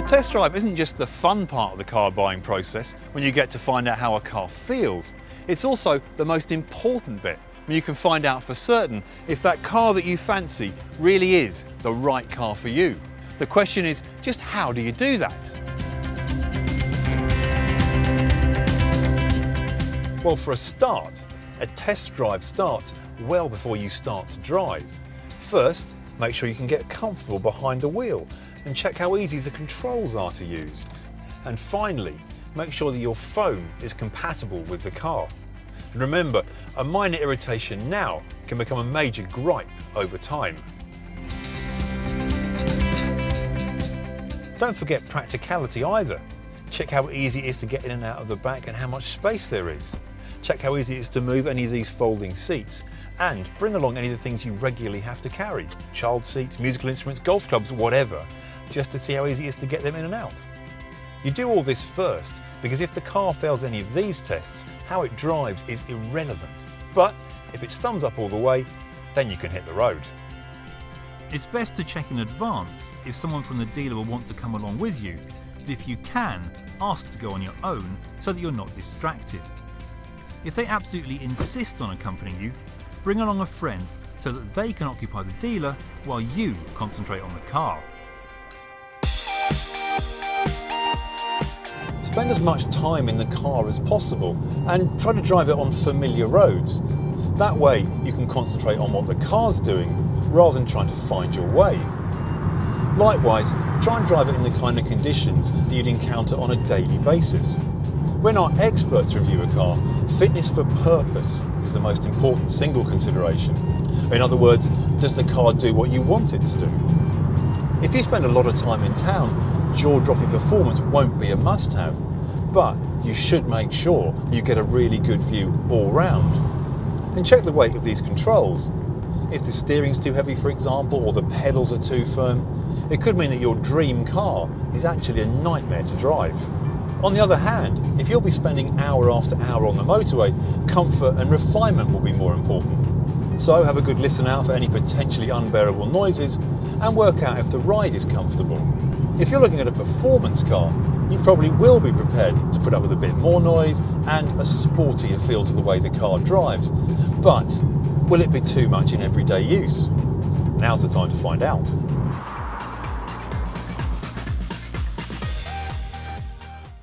Test drive isn't just the fun part of the car buying process when you get to find out how a car feels. It's also the most important bit when you can find out for certain if that car that you fancy really is the right car for you. The question is just how do you do that? Well, for a start, a test drive starts well before you start to drive. First, make sure you can get comfortable behind the wheel and check how easy the controls are to use. And finally, make sure that your phone is compatible with the car. And remember, a minor irritation now can become a major gripe over time. Don't forget practicality either. Check how easy it is to get in and out of the back and how much space there is. Check how easy it is to move any of these folding seats, and bring along any of the things you regularly have to carry. Child seats, musical instruments, golf clubs, whatever, just to see how easy it is to get them in and out. You do all this first, because if the car fails any of these tests, how it drives is irrelevant. But if it's thumbs up all the way, then you can hit the road. It's best to check in advance if someone from the dealer will want to come along with you, but if you can, ask to go on your own so that you're not distracted. If they absolutely insist on accompanying you, bring along a friend so that they can occupy the dealer while you concentrate on the car. Spend as much time in the car as possible and try to drive it on familiar roads. That way you can concentrate on what the car's doing rather than trying to find your way. Likewise, try and drive it in the kind of conditions that you'd encounter on a daily basis. We're not experts to review a car. Fitness for purpose is the most important single consideration. In other words, does the car do what you want it to do? If you spend a lot of time in town, jaw-dropping performance won't be a must-have, but you should make sure you get a really good view all round. And check the weight of these controls. If the steering's too heavy, for example, or the pedals are too firm, it could mean that your dream car is actually a nightmare to drive. On the other hand, if you'll be spending hour after hour on the motorway, comfort and refinement will be more important. So have a good listen out for any potentially unbearable noises and work out if the ride is comfortable. If you're looking at a performance car, you probably will be prepared to put up with a bit more noise and a sportier feel to the way the car drives. But will it be too much in everyday use? Now's the time to find out.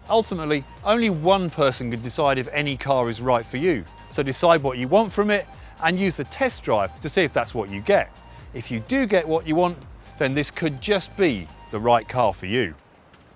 Ultimately, only one person can decide if any car is right for you. So decide what you want from it and use the test drive to see if that's what you get. If you do get what you want, then this could just be the right car for you.